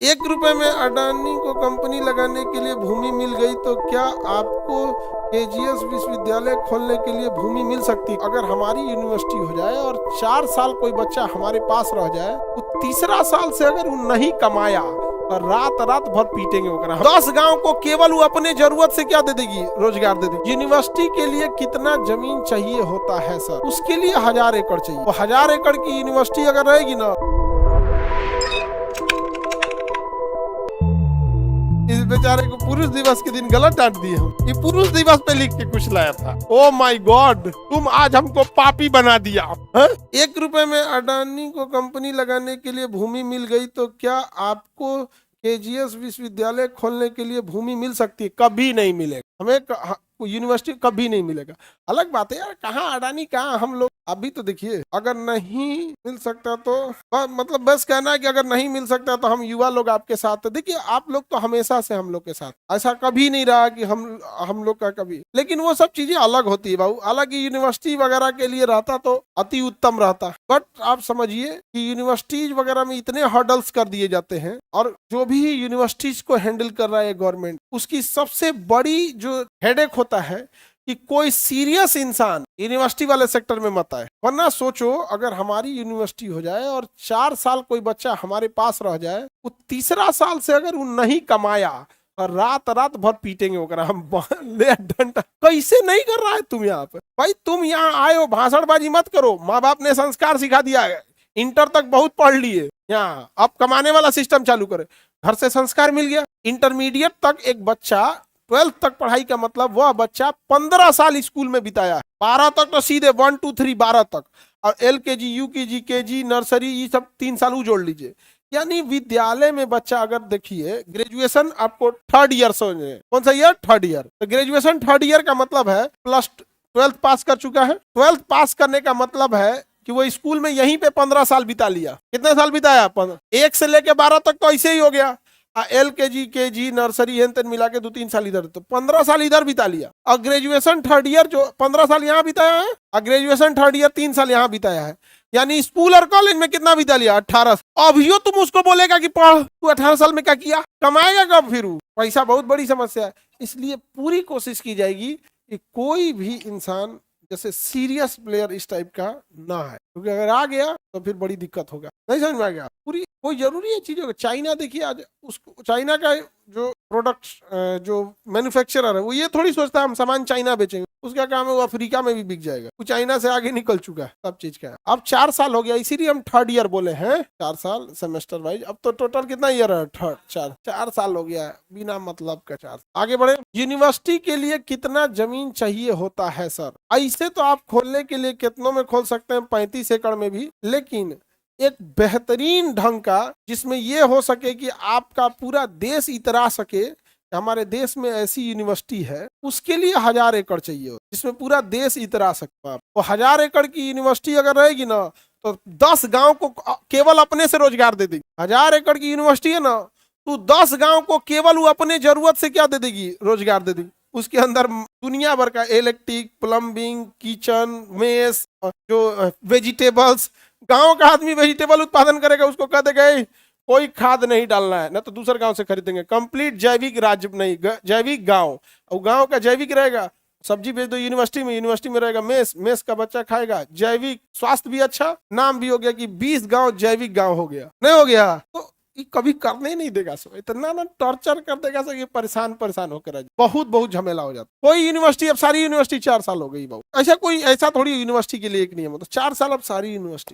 1 रुपए में अडानी को कंपनी लगाने के लिए भूमि मिल गई तो क्या आपको केजीएस विश्वविद्यालय खोलने के लिए भूमि मिल सकती? अगर हमारी यूनिवर्सिटी हो जाए और 4 साल कोई बच्चा हमारे पास रह जाए, तो तीसरा साल से अगर वो नहीं कमाया और रात रात भर पीटेंगे वो 10 गांव को केवल वो अपने जरूरत से क्या दे देगी? रोजगार दे देगी। यूनिवर्सिटी के लिए कितना जमीन चाहिए होता है सर? उसके लिए 1000 एकड़ चाहिए। वो 1000 एकड़ की यूनिवर्सिटी अगर रहेगी ना, इस बेचारे को पुरुष दिवस के दिन गलत डांट दिए हम। ये पुरुष दिवस पे लिख के कुछ लाया था। ओ माय गॉड, तुम आज हमको पापी बना दिया। 1 रुपए में अडानी को कंपनी लगाने के लिए भूमि मिल गई तो क्या आपको केजीएस विश्वविद्यालय खोलने के लिए भूमि मिल सकती है? कभी नहीं मिलेगा हमें। यूनिवर्सिटी कभी नहीं मिलेगा। अलग बात है यार, कहाँ अडानी कहाँ हम लोग। अभी तो देखिए, अगर नहीं मिल सकता तो मतलब बस कहना है कि अगर नहीं मिल सकता तो हम युवा लोग आपके साथ है। देखिए, आप लोग तो हमेशा से हम लोग के साथ, ऐसा कभी नहीं रहा कि हम लोग का कभी। लेकिन वो सब चीजें अलग होती है बाबू। अलग यूनिवर्सिटी वगैरह के लिए रहता तो अति उत्तम रहता, बट आप समझिए कि यूनिवर्सिटीज वगैरह में इतने हर्डल्स कर दिए जाते हैं, और जो भी यूनिवर्सिटीज को हैंडल कर रहा है गवर्नमेंट, उसकी सबसे बड़ी जो हेडेक होता है कि कोई सीरियस इंसान यूनिवर्सिटी वाले सेक्टर में मत आए। वरना सोचो, अगर हमारी यूनिवर्सिटी हो जाए और 4 साल कोई बच्चा हमारे पास रह जाए, वो तीसरा साल से अगर वो नहीं कमाया और रात रात भर पीटेंगे वो हम डंडा। कैसे नहीं कर रहा है तुम यहाँ पे? भाई तुम यहाँ आए हो, भाषणबाजी मत करो। माँ बाप ने संस्कार सिखा दिया है, इंटर तक बहुत पढ़ लिए, यहाँ अब कमाने वाला सिस्टम चालू करे। घर से संस्कार मिल गया। इंटरमीडिएट तक एक बच्चा, 12th तक पढ़ाई का मतलब वह बच्चा 15 साल स्कूल में बिताया है। 12 तक तो सीधे 1 2 3 12 तक, और LKG UKG KG नर्सरी ये सब 3 साल जोड़ लीजिए। यानी विद्यालय में बच्चा, अगर देखिए ग्रेजुएशन आपको 3rd ईयर समझे, कौन सा ईयर? 3rd year. तो ग्रेजुएशन 3rd ईयर का मतलब है प्लस 12th पास कर चुका है। 12th पास करने का मतलब है कि वो स्कूल में यहीं पे 15 साल बिता लिया। कितने साल बिताया? 1 से लेके 12 तक तो ऐसे ही हो गया। LKG KG नर्सरी हेन तेन मिला के 2-3 साल इधर, तो 15 साल इधर बिता लिया। और ग्रेजुएशन 3rd ईयर जो 15 साल यहाँ बिताया है, और ग्रेजुएशन 3rd ईयर 3 साल यहाँ बिताया है। यानी स्कूल और कॉलेज में कितना बिता लिया? 18। अभियो तुम उसको बोलेगा कि पढ़, तू 18 साल में क्या किया? कमाएगा कब फिर? पैसा बहुत बड़ी समस्या है। इसलिए पूरी कोशिश की जाएगी कि कोई भी इंसान जैसे सीरियस प्लेयर इस टाइप का ना है, क्योंकि अगर आ गया तो फिर बड़ी दिक्कत होगा। नहीं समझ में आ गया? पूरी कोई जरूरी है चीजों का। चाइना देखिए, आज उसको चाइना का जो प्रोडक्ट जो मैन्युफैक्चरर है, वो ये थोड़ी सोचता है हम सामान चाइना बेचेंगे। उसका काम है वो अफ्रीका में भी बिक जाएगा। वो चाइना से आगे निकल चुका है सब चीज का। अब 4 साल हो गया, इसीलिए हम 3rd ईयर बोले हैं। 4 साल सेमेस्टर वाइज। अब तो टोटल कितना ईयर है? 4 साल हो गया है बिना मतलब का। 4 आगे बढ़े। यूनिवर्सिटी के लिए कितना जमीन चाहिए होता है सर? ऐसे तो आप खोलने के लिए कितनों में खोल सकते हैं, 35 एकड़ में भी, लेकिन एक बेहतरीन ढंग का, जिसमें यह हो सके कि आपका पूरा देश इतरा सके हमारे देश में ऐसी यूनिवर्सिटी है, उसके लिए 1000 एकड़ चाहिए, जिसमें पूरा देश इतरा सकता है। तो 1000 एकड़ की यूनिवर्सिटी अगर रहेगी ना, तो 10 गांव को केवल अपने से रोजगार दे देगी। 1000 एकड़ की यूनिवर्सिटी है ना, तो 10 गांव को केवल वो अपने जरूरत से क्या दे देगी? रोजगार दे देगी। उसके अंदर दुनिया भर का इलेक्ट्रिक, प्लम्बिंग, किचन, मेस, जो वेजिटेबल्स, गांव का आदमी वेजिटेबल उत्पादन करेगा, उसको कह देगा कोई खाद नहीं डालना है, ना तो दूसरे गांव से खरीदेंगे। कंप्लीट जैविक राज्य, नहीं जैविक गांव, और गांव का जैविक रहेगा। सब्जी बेच दो यूनिवर्सिटी में, यूनिवर्सिटी में रहेगा मेस, मेस का बच्चा खाएगा जैविक, स्वास्थ्य भी अच्छा, नाम भी हो गया कि 20 गांव जैविक गांव हो गया। नहीं हो गया तो ये कभी करने ही नहीं देगा। सो इतना ना टॉर्चर कर देगा सो, ये परेशान होकर बहुत झमेला हो जाता। कोई यूनिवर्सिटी, अब सारी यूनिवर्सिटी 4 साल हो गई। बहुत ऐसा कोई, ऐसा थोड़ी यूनिवर्सिटी के लिए एक नियम होता, 4 साल अब सारी यूनिवर्सिटी।